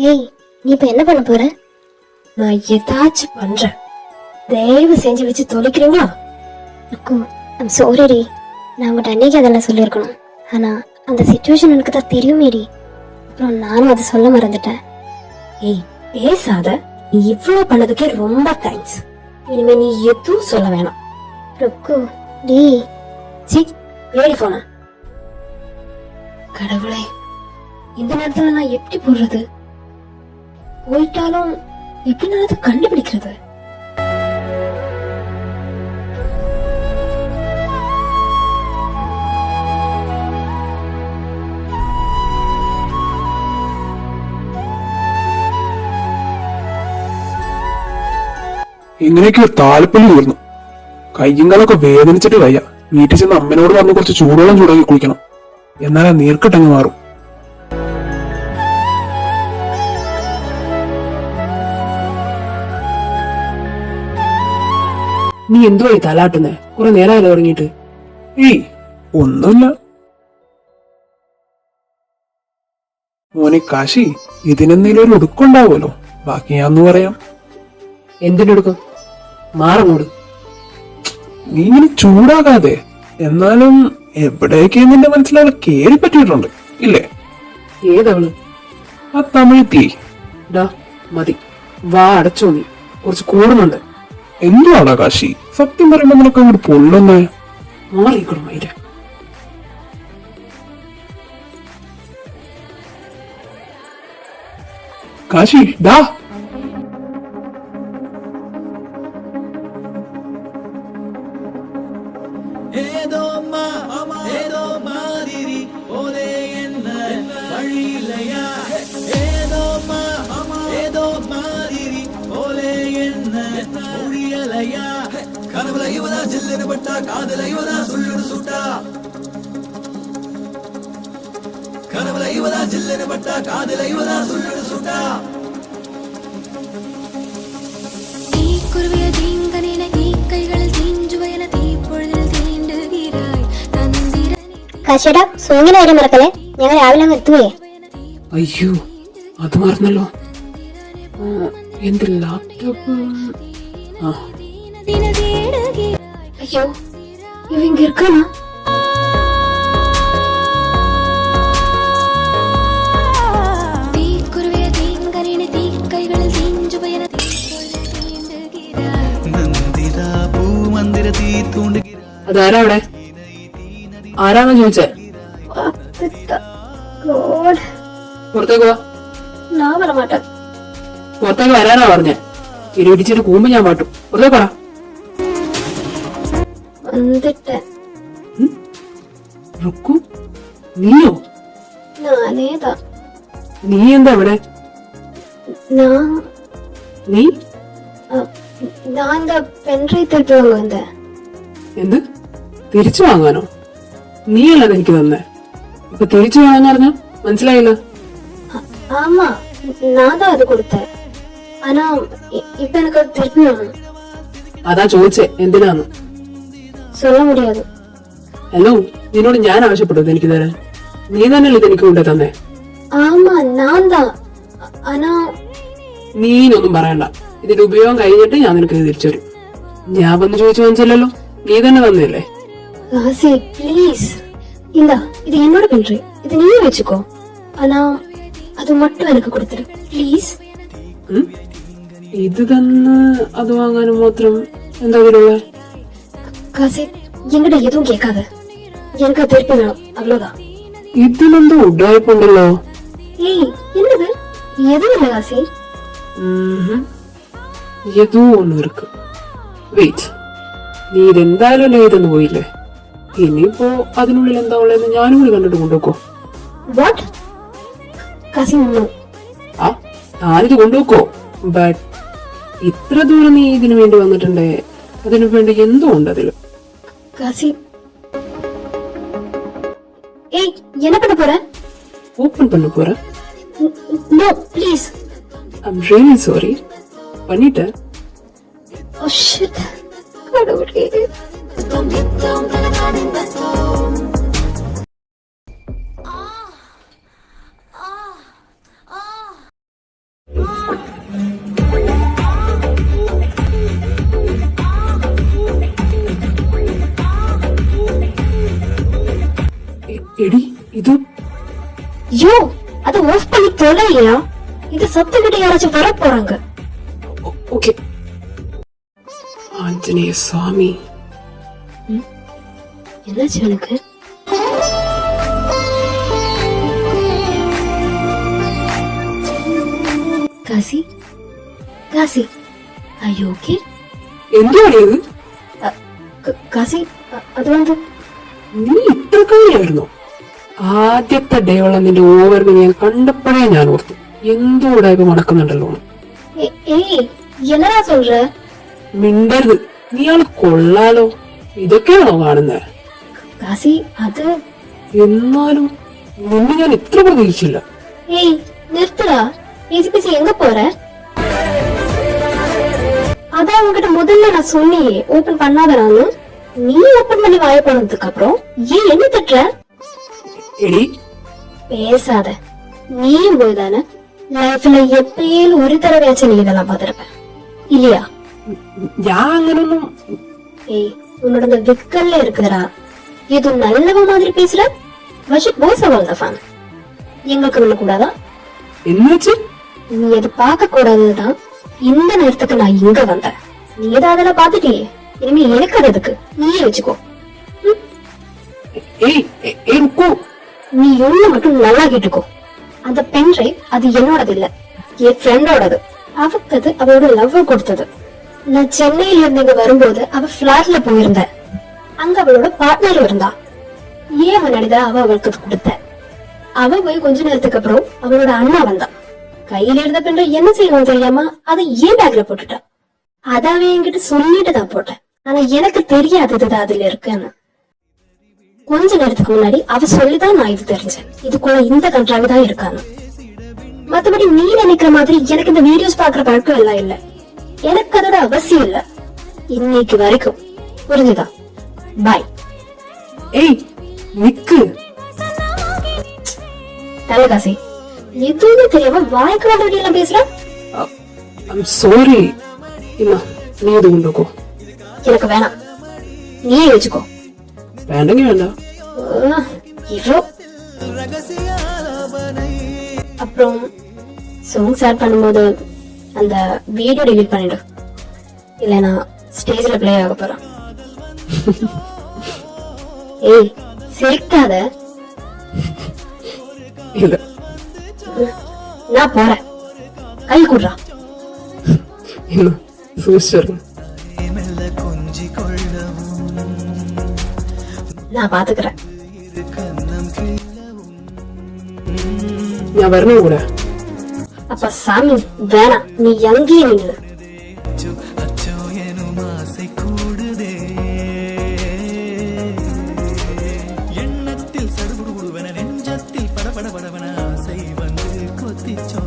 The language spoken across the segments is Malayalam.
ஏய், நீ இப்ப என்ன பண்ண போற? நான் ஏதாச்சும் பண்றேன். தயவு செஞ்சு வச்சு தொலைக்கிறீங்களா? அக்கு, ஐம் சாரி டி. நான் உங்கள்கிட்ட அன்னைக்கு அதெல்லாம் சொல்லியிருக்கணும். ஆனா அந்த சிச்சுவேஷன் எனக்கு தான் தெரியுமேடி. அப்புறம் நானும் அதை சொல்ல மறந்துட்டேன். ஏய், பேசாத. நீ இவ்வளவு பண்ணதுக்கே ரொம்ப தேங்க்ஸ். இனிமே நீ எதுவும் சொல்ல வேணாம். ருக்கு டி சி ஏடி போன. கடவுளே, இந்த நேரத்துல நான் எப்படி போடுறது? போயிட்டாலும் எப்படி நான் அதை கண்டுபிடிக்கிறது? ഇങ്ങനെയൊക്കെ താല്പര്യം തീർന്നു. കയ്യും കാലൊക്കെ വേദനിച്ചിട്ട് വയ്യ. വീട്ടിൽ ചെന്ന് അമ്മനോട് പറഞ്ഞ് കുറച്ച് ചൂടുവെള്ളം ചൂടാക്കി കുളിക്കണം. എന്നാൽ ആ നീർക്കെട്ടങ്ങ് മാറും. നീ എന്തുവായി തലാട്ടുന്നേ? കുറെ നേരമായാലും തുടങ്ങിയിട്ട്. ഏയ് ഒന്നുമില്ല മോനെ കാശി, ഇതിനെന്തെങ്കിലും ഒരു ഒടുക്കുണ്ടാവുമല്ലോ. ബാക്കി ഞാൻ ഒന്ന് പറയാം. എന്തിനെടുക്കും? മാറങ്ങോട്. നീ ഇങ്ങനെ ചൂടാകാതെ. എന്നാലും എവിടേക്ക് നിന്റെ മനസ്സിലവളെ കേറി പറ്റിയിട്ടുണ്ട് ഇല്ലേ? ഏതവള്? ആ തമിഴ്ത്തി. ഡാ മതി, വാ അടച്ചോ. നീ കുറച്ച് കൂടുന്നുണ്ട്. എന്തുവാടാ കാശി? സത്യം പറയുമ്പോ നിനക്ക് അങ്ങോട്ട് പൊള്ളുന്നേ. മാറിക്കണം മൈര. കാശി ഡാ. கனவுல இவதா ஜில்லுன்னு பட்டா, காதல இவதா சொல்லுன்னு சூட்டா. கனவுல இவதா ஜில்லுன்னு பட்டா, காதல இவதா சொல்லுன்னு சூட்டா. தீக்குருவிய தீங்கனின தீக்கைகளில் தீஞ்சுவயன தீப்பொழுதில் தீண்டுகிறாய் തന്ത്രിരനി. കാശിയേട്ടാ, സോങ്ങിന്റെ കാര്യം മറക്കല്ലേ. ഞങ്ങൾ രാവിലെ അങ്ങ് എത്തുവേ. അയ്യോ, അത് മറന്നല്ലോ. എന്റെ ലാപ്ടോപ്പ്. ஐயோ, இவன் இங்க இருக்கானா? தீக்குருவிய தீங்கனின தீக்கைகளில் தீஞ்சுவயன தீப்பொழுதிൽ தீണ്ടുகிறாய். നന്ദിതാ പൂമന്ദിര തീ തൂണ്ടുകിരാ. അതാരാ അവിടെ? ആരാന്നാ ചോദിച്ചേ? പുറത്തേക്ക് വാ. நான் வர மாட்டேன். പുറത്തേക്ക് വരാനാ പറഞ്ഞേ. ഇരുപിടിച്ചിട്ട് കൂമ്പ് ഞാൻ പാട്ടും. പുറത്തേക്ക് വാ. வந்துட்டேன். റുക്കു, നീയോ? நானேதான். നീ എന്താ ഇവിടെ? நான் നീ நான் இந்த பென்ட்ரைவ் திருப்பி வாங்க வந்தேன். എന്ത്? തിരിച്ചു വാങ്ങാനോ? നീയല്ല എനിക്ക് തന്നെ. ഇപ്പൊ തിരിച്ചു വാങ്ങാന്ന് പറഞ്ഞ മനസ്സിലായില്ല. ஆமா, நான் தான் அது கொடுத்தேன். ஆனா இப்ப எனக்கு அது திருப்பி வேணும். അതാ ചോദിച്ചേ എന്തിനാന്ന്. சொல்ல முடியாது. ഹലോ, നിന്നോട് ഞാൻ ആവശ്യപ്പെട്ടത് എനിക്ക് തരാൻ. നീ തന്നെയല്ലേ എനിക്ക് കൊണ്ടേ തന്നെ. ஆமா, நான் தான். ஆனா നീനൊന്നും പറയണ്ട. ഇതിന്റെ ഉപയോഗം കഴിഞ്ഞിട്ട് ഞാൻ നിനക്ക് തിരിച്ചു വരും. ഞാൻ വന്ന് ചോദിച്ചു മനസ്സിലല്ലോ. നീ തന്നെ തന്നെയല്ലേ. ராசி ப்ளீஸ், இந்தா, இது என்னோட பென்ட்ரைவ். இது நீ வச்சுக்கோ. ஆனா அது மட்டும் எனக்கு கொடுத்துரு ப்ளீஸ். ഇത് തന്ന് അത് വാങ്ങാനും മാത്രം എന്താ ഇതിലുള്ള? காசி, என்கிட்ட எதுவும் கேட்காத. எனக்கு அது திருப்பி வேணும், அவ்வளவுதான். ഇതിലെന്തോ ഉഡായിപ്പുണ്ടല്ലോ. ஏய், என்னது? எதுவும் இல்ல காசி. ഏതോ ഒന്നും ഇருக்கு. വെയിറ്റ്, നീ ഇതെന്തായാലും അല്ലേ ഇതെന്ന് പോയില്ലേ? ഇനിയിപ്പോ അതിനുള്ളിൽ എന്താ ഉള്ളതെന്ന് ഞാനും കൂടി കണ്ടിട്ട് കൊണ്ടുവെക്കോ. വാട്ട്? കാസി, നോ. ആ, ഞാനിത് കൊണ്ടുവെക്കോ. ബട്ട് ഇത്ര ദൂരം നീ ഇതിനു വേണ്ടി വന്നിട്ടുണ്ടേ, അതിനു വേണ്ടി എന്തോ ഉണ്ട് അതില്. காசி, ஏய், என்ன பண்ண போற? ஓபன் பண்ண போறேன். No please. I'm really sorry. பண்ணிட்டேன். ஓ ஷிட், கடவுளே. ஐயோ அதை ஆஃப் பண்ணி தொலையா, இது சத்துக்கிட்ட யாராச்சும் வர போறாங்க. ஓகே. ஆஞ்சநேய சாமி, என்னாச்சு எனக்கு? காசி காசி, ஐயோ ஓகே. എന്താണ് ഇത്? കാസി അത് വന്ന് നീ ഇത്ര കളിയായിരുന്നോ? ആദ്യത്തെ ഡേ ഉള്ള നിന്റെ ഓവറിന് ഞാൻ കണ്ടപ്പോഴേ ഞാൻ ഓർത്തു എന്തോ ഉടായ്പ മണക്കുന്നുണ്ടല്ലോ. ഏയ് എന്നടാ சொல்ற? മിണ്ടരുത്, നീയാള് കൊള്ളാലോ. ഇതൊക്കെയാണോ കാണുന്നത്? കാസി അത് എന്നാലും നിന്നെ ഞാൻ ഇത്ര പ്രതീക്ഷിച്ചില്ല. ஏய் நிறுத்துடா, பேசி பேசி எங்க போற? அதான் உங்ககிட்ட முதல்ல நான் சொன்னியே ஓபன் பண்ணாதடான்னு. நீ ஓபன் பண்ணி வாய போனதுக்கு அப்புறம் ஏன் என்ன திட்டுற? എടി பேசாத. நீயும் போய்தானே லைஃப்ல எப்பயும் ஒரு தடவையாச்சும் நீ இதெல்லாம் பார்த்திருப்ப இல்லையா? ഞാൻ അങ്ങനൊന്നും. ஏய் உன்னோட இந்த விக்கல்ல இருக்குதுடா, இது நல்லவ மாதிரி பேசுற. வச்சு போஸ் அவள் ஃபன் எங்களுக்கு விழக்கூடாதா? എന്നുവെച്ച് நீ அது பார்க்க கூடாதுதான் இந்த நேரத்துக்கு நான் இங்க வந்தேன். நீ தான் அதெல்லாம் பாத்துட்டியே, இனிமே எனக்கு அது எதுக்கு? நீயே வச்சுக்கோ. ഏയ് രുക്കു. நீ ஒண்ணு மட்டும் நல்லா கேட்டுக்கோ, அந்த பென் டிரைவ் அது என்னோடது இல்ல, என் ஃப்ரெண்டோடது. அவக்கு அது அவளோட லவ் கொடுத்தது. நான் சென்னையில இருந்து இங்க வரும்போது அவ பிளாட்ல போயிருந்த, அங்க அவளோட பார்ட்னர் இருந்தா. ஏன் முன்னாடிதான் அவளுக்கு அது கொடுத்த. அவ போய் கொஞ்ச நேரத்துக்கு அப்புறம் அவளோட அண்ணா வந்தா. கையில இருந்த பென் டிரைவ் என்ன செய்யணும் தெரியாம அதை ஏன் பேக்ல போட்டுட்டா. அதாவே என்கிட்ட சொல்லிட்டு தான் போட்டேன், ஆனா எனக்கு தெரியாதது அதுல இருக்குன்னு. கொஞ்ச நேரத்துக்கு முன்னாடி அவ சொல்லிதான் நான் இது தெரிஞ்சேன், இதுக்குள்ள இந்த கண்ட்ராவி தான் இருக்கான்னு. மத்தபடி நீ நினைக்கிற மாதிரி எனக்கு இந்த வீடியோஸ் பாக்குற பழக்கம் எல்லாம் இல்ல, எனக்கு அதோட அவசியம் இல்ல இன்னைக்கு வரைக்கும். புரிஞ்சுதா? பாய். ഏയ് നിക്ക്. தலகாசி எதுவுமே தெரியாம வாய்க்கு வந்த வீடியோ பேசுற. I'm sorry. ഇന്നാ നീ ഇത് കൊണ്ടുക്കോ. எனக்கு வேணாம், நீயே வச்சுக்கோ. വേണ്ടെങ്കിൽ വേണ്ട. இவ்வளோ அப்புறம் சாங்ஸ் ஆட் பண்ணும்போது அந்த வீடியோ டிலீட் பண்ணிடு, இல்லைன்னா ஸ்டேஜ்ல பிளே ஆக போறான். ஏய் சிரிக்காத. ഇല്ല, நான் போறேன், கை கூடுறா. ഇന്ന് സൂക്ഷിച്ചു. மெல்ல கொஞ்சி கொள்ளவும் நான் பாத்துக்கிறேன். கண்ணம் ഞാൻ വരണോ കൂടെ? அப்ப சாமி வேணாம், நீ அங்கேயே நில்லு. அச்சோ எனும் ஆசை கூடுதே, எண்ணத்தில் சடுகுடுவன நெஞ்சத்தில் படபடபடவன ஆசை வந்து கொத்திச்சோ,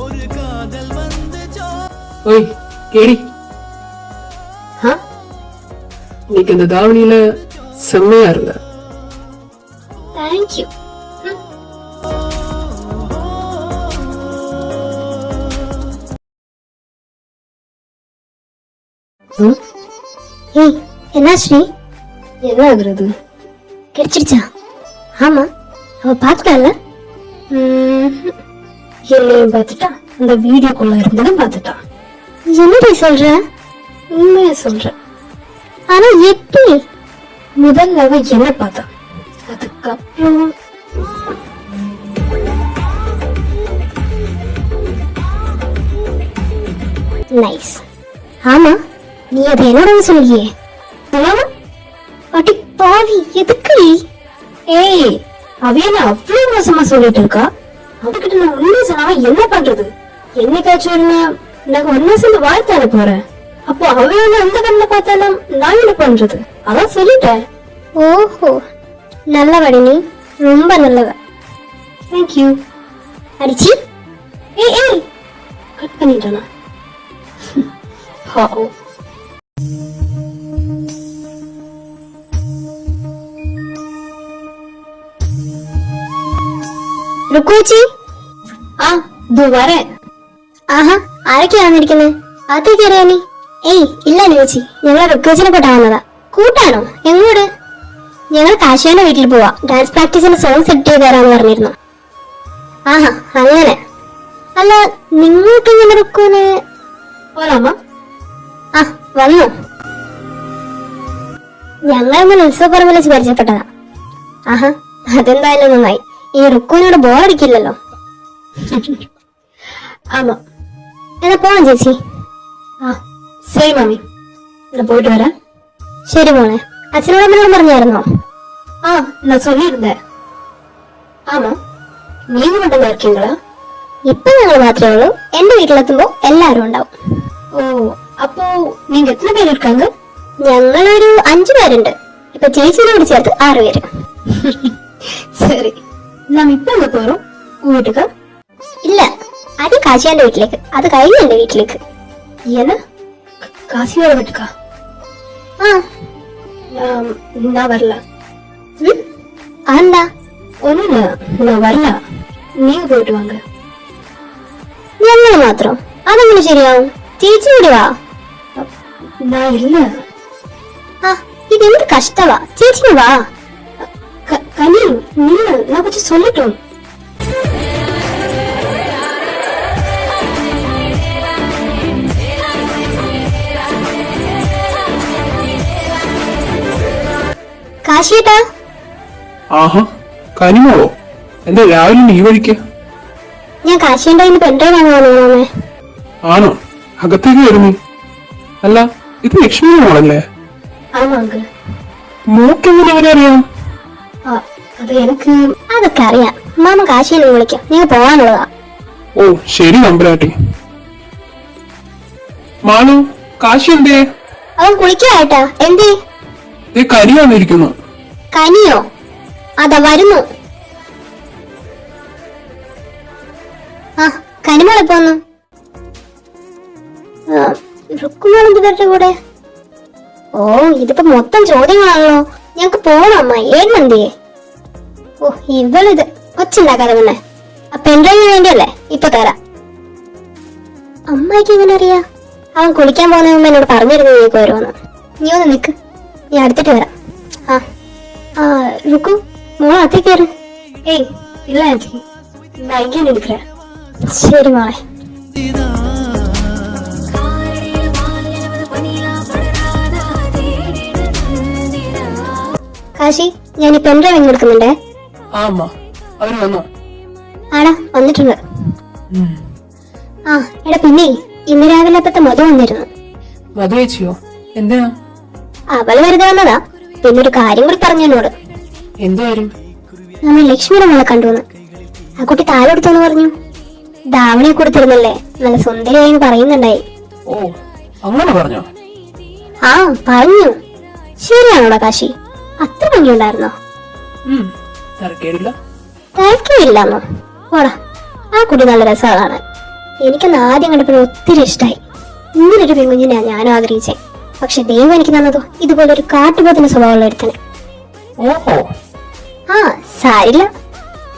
ஒரு காதல் வந்துச்சோ. ஓய் கேடி, ஆ? இன்னைக்கு இந்த தாவணியில செம்மையா இருந்த. தேங்க்யூ. ஏய் என்ன ஸ்ரீ, என்ன ஆகுறது? கிடைச்சிருச்சா? ஆமா, அவ பாத்துட்டால. என்னையும் பாத்துட்டா, அந்த வீடியோக்குள்ள இருந்ததும் பாத்துட்டா. என்னடி சொல்ற? உண்மையா சொல்ற. ஆனா எப்படி? முதல்ல அவ என்ன பார்த்தா, அதுக்கப்புறம் நைஸ். ஆமா, நீ அது என்னோட சொல்லியே. அடி பாவி, எதுக்கு? ஏய் அவையில அவ்வளவு மோசமா சொல்லிட்டு இருக்கா. அவகிட்ட நான் உண்மை சொன்னா என்ன பண்றது? என்னைக்காச்சும் நாங்க ஒன்னா சேர்ந்து வாழ்த்தான போறேன். அப்போ அவையில அந்த கண்ணில் பார்த்தாலும் நான் என்ன பண்றது? அதான் சொல்லிட்டேன். ஓஹோ, நல்லவடி, நீ ரொம்ப நல்லவ. தேங்க்யூ. அடிச்சி ஏய் ஏய் கட் பண்ணிட்டானா? பாவம். ருக்குச்சி, ദോ വരേൻ. ആഹാ, ആരൊക്കെയാ വന്നിരിക്കുന്നത്? അത് കയറിയാനി. ഏയ് ഇല്ല ചേച്ചി, ഞങ്ങൾ റുക്കുച്ചിനെ കൂട്ടാൻ വന്നതാ. കൂട്ടാണോ? എങ്ങോട്ട്? ഞങ്ങൾ കാശിയുടെ വീട്ടിൽ പോവാ. ഡാൻസ് പ്രാക്ടീസിന് സോങ് സെറ്റ് ചെയ്ത് തരാന്ന് പറഞ്ഞിരുന്നു. ആഹാ അങ്ങനെ. അല്ല നിങ്ങൾക്ക് ഇങ്ങനെ റുക്കുവിന് പോലാമ? ആ വന്നു. ഞങ്ങളിങ്ങനെ ഉത്സവപ്പറമ്പിൽ വെച്ച് പരിചയപ്പെട്ടതാ. ആഹാ അതെന്തായാലും നന്നായി. ഈ റുക്കുവിനോട് ബോറടിക്കില്ലല്ലോ. ആമാ എന്നാ പോവാം ചേച്ചി. ആ ശരി മാമി, എന്നാ പോയിട്ട് വരാം. ശരി മോളെ. അച്ഛനോട് അമ്മനോട് പറഞ്ഞായിരുന്നോ? ആ എന്നാ ചൊല്ലിയിരുന്നേ. ആമാ നീங்க மட்டும் தான் இருக்கீங்களா? ഇപ്പൊ ഞങ്ങൾ മാത്രമേ ഉള്ളൂ. എന്റെ വീട്ടിലെത്തുമ്പോ എല്ലാരും ഉണ്ടാവും. ഓ അപ്പോ നീங்க എത്ര പേര് இருக்காங்க? ഞങ്ങളൊരു 5 പേരുണ്ട്. ഇപ്പൊ ചേച്ചിയോട് ചേർത്ത് 6 പേര്. ശരി, നാം ഇപ്പൊ എങ്ങ പോറും? വീട്ടുക? ഇല്ല, അത് കാശിയാന്റെ വീട്ടിലേക്ക്. അത് കഴിഞ്ഞ എന്റെ വീട്ടിലേക്ക്. ഏനാ കാശിയോட വീട്ടുക? ആ நான் வரல. അതെന്താ? ഒന്നുമില്ല, ഞാൻ വരില്ല. നീ പോയിട്ട് വാങ്ങ. ഞങ്ങൾ മാത്രം? അതെങ്ങനെ ശരിയാവും? ചേച്ചി കൂടി വാ. ഞാൻ ഇല്ല. ആ ഇതെന്ത് കഷ്ടവാ. ചേച്ചി വാ. കനി നില്ല, ഞാൻ കുറച്ച് ചൊല്ലിട്ടോ. കാശിയേട്ടാ. ആഹാ കനിമോളോ? എന്താ രാവിലെ നീ വഴിക്ക്? ഞാൻ കാശിയുടെ കയ്യിൽ പെൻഡ്രൈവ് വാങ്ങാൻ. ആണോ? അകത്തേക്ക് വരുന്നു. അല്ല ഇത് ലക്ഷ്മി മോളല്ലേ? മോക്കെങ്ങനെ അവരെ അറിയാം? അത് എനിക്ക് അതൊക്കെ അറിയാം. മാമ കാശിയെ വിളിക്കാം, നിങ്ങൾ പോകാനുള്ളതാ. ഓ ശരി നമ്പരാട്ടി. മാളു കാശി എന്തേ? അവൻ കുളിക്കായിട്ടാ. എന്തേ? കനി വന്നിരിക്കുന്നു. കനിയോ? അതാ വരുന്നു. ആ കനിമോളെ പോന്നു. റുക്കുമോളെന്തിന്റെ കൂടെ? ഓ ഇതിപ്പോ മൊത്തം ചോദ്യങ്ങളാണല്ലോ. ഞങ്ങക്ക് പോണം അമ്മ. ഏടുന്നെന്തിയേ? ഓ ഇവളിത് ഒച്ചുണ്ടാക്കാതെ പിന്നെ. ആ പെൺഡ്രൈവിന് വേണ്ടിയല്ലേ? ഇപ്പൊ തരാം. അമ്മായിക്ക് എങ്ങനെ അറിയാ? അവൻ കുളിക്കാൻ പോകുന്ന മുമ്പ് എന്നോട് പറഞ്ഞിരുന്നു നീക്ക് വരുമെന്ന്. നീ ഒന്ന് നിക്ക്, ഞാൻ അടുത്തിട്ട് വരാം. ആ ആ റുക്കു മോളെ അത്തേ കയറ്. ഏയ് ഇല്ല ആന്റി, ഞാൻ ഇങ്ങനെ എടുക്കറ. ശരി മോളെ. കാശി ഞാൻ ഈ പെൺഡ്രൈവ് എടുക്കുന്നുണ്ടേ. ആമാ അവര് വന്നോ? ആടാ വന്നിട്ടുണ്ട്. ആ എടാ പിന്നെ ഇന്ന് രാവിലെ അപ്പത്തെ മധു വന്നിരുന്നു. മധു ചേച്ചിയോ? എന്തിനാ? അവള് വെറുതെ വന്നതാ. പിന്നെ ഒരു കാര്യം കൂടി പറഞ്ഞു എന്നോട്. എന്തായാലും? നമ്മൾ ലക്ഷ്മിയുടെ മോളെ കണ്ടുവന്ന്. ആ കുട്ടി താഴെ കൊടുത്തോന്ന് പറഞ്ഞു. ധാവണിയെ കൊടുത്തിരുന്നല്ലേ, നല്ല സുന്ദരിയായി പറയുന്നുണ്ടായി. ഓ അങ്ങനെ പറഞ്ഞോ? ആ പറഞ്ഞു. ശരിയാണോടാ കാശി? അത്ര ഭംഗിയുണ്ടായിരുന്നോ? തിരക്കേടില്ല. തിരക്കില്ലാന്നോ? ഓടാ, ആ കുട്ടി നല്ല രസമാണ്. എനിക്കൊന്ന് ആദ്യം കണ്ടപ്പോൾ ഒത്തിരി ഇഷ്ടമായി. ഇങ്ങനൊരു പെൺകുഞ്ഞിനെ ഞാനും ആഗ്രഹിച്ചേ. പക്ഷെ ദൈവം എനിക്ക് തന്നതോ ഇതുപോലെ ഒരു കാട്ടുപോത്തിന് സ്വഭാവമുള്ള ഒരുത്തനെ. ഓഹോ. ആ സാരില്ല,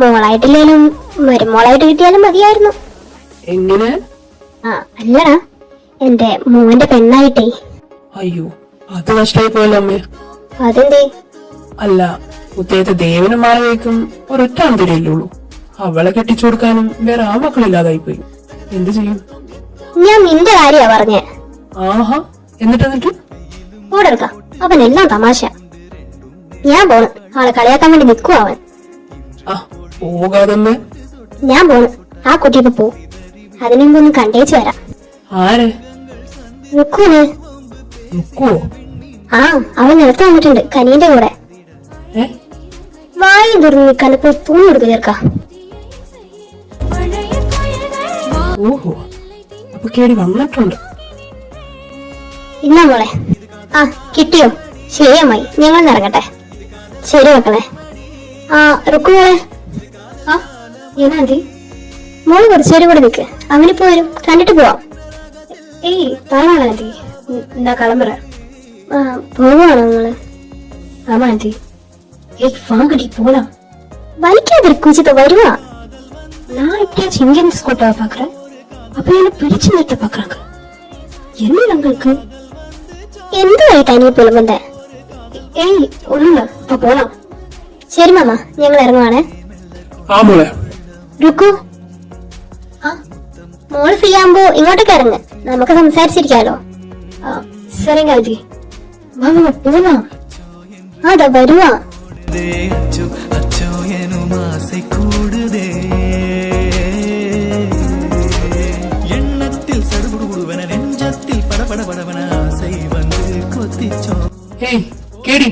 മോളായിട്ടില്ലേലും മരുമോളായിട്ട് കിട്ടിയാലും മതിയായിരുന്നു. എങ്ങനെ? ആ അല്ലടാ, എന്റെ മോന്റെ പെണ്ണായിട്ടേ. അയ്യോ അത് നഷ്ടായി പോയല്ലോ അമ്മേ. അതെന്തേ? അല്ല ഉത്തേജ ദേവനും മാളവികയ്ക്കും ഒരൊറ്റ ആന്തരിയല്ലുള്ളൂ. അവളെ കെട്ടിച്ചു കൊടുക്കാനും വേറെ ആ മക്കളില്ലാതായി പോയി. എന്ത് ചെയ്യും? ഞാൻ നിന്റെ കാര്യാ പറഞ്ഞേ. ആഹാ എന്നിട്ട് ഓടെടുക്ക. അവനെല്ലാം തമാശ. ഞാൻ പോണ്. ആളെ കളിയാക്കാൻ വേണ്ടി നിൽക്കുവാ അവൻ. ആ പോകാതമ്മേ. ഞാൻ പോണ്. ആ കുട്ടി ഇപ്പൊ പോവും. അതിനു മുമ്പ് ഒന്ന് കണ്ടേച്ചു വരാം. ആരെ? റുക്കുവിന്. റുക്കുവോ? ആ അവൻ നിലത്ത് വന്നിട്ടുണ്ട് കനീന്റെ കൂടെ. വായും തുറന്ന് നിൽക്കാൻ ഇപ്പൊ തൂങ്ങി കൊടുക്കുക ചേർക്ക. ഓഹോ അപ്പൊ കേടി വന്നിട്ടുണ്ട്. ഇന്നാ മോളെ. ആ കിട്ടിയോ? ശരി അമ്മായി, ഞങ്ങൾ ഇറങ്ങട്ടെ. ശരി മക്കളെ. ആ റുക്കു മോളെ. ആ ഏനാന്തി മോള് കുറച്ചുപേരും കൂടെ നിൽക്ക്. അവനിപ്പോ വരും, കണ്ടിട്ട് പോവാം. ഏയ് പറയാനാ ആന്റി, എന്നാ കളമ്പറ. ആ പോവാണോ നിങ്ങള്? ആമാ ആന്റി. ஏய் வாங்கடி போலாம். வலிக்காதிருக்கும் சித்த வருவா. நான் இப்படியாச்சும் இங்க இருந்து ஸ்கூட்டாவை பாக்குறேன். அப்ப என்ன பிடிச்சு நிறுத்த பாக்குறாங்க. என்ன உங்களுக்கு എന്തായിട്ടാ നീ പുലമ്പന്റെ? ഏയ് ഒന്നുമില്ല, ഇപ്പൊ പോலாம். ശരി മാമ, ഞങ്ങൾ ഇറങ്ങുവാണേ. ആ മോളെ രുക്കു ആ മോള് ഫ്രീ ആകുമ്പോ ഇങ്ങോട്ടേക്ക് ഇറങ്ങ്, നമുക്ക് സംസാരിച്ചിരിക്കാലോ. ആ ശരി കാജി പോവാ. അതാ വരുവാ. அச்சோ அச்சோ எனும் ஆசை கூடுதே எண்ணத்தில் சடுகுடுவன நெஞ்சத்தில் படபடபடவன ஆசை வந்து கொத்திச்சோ. ഹേയ് കേടി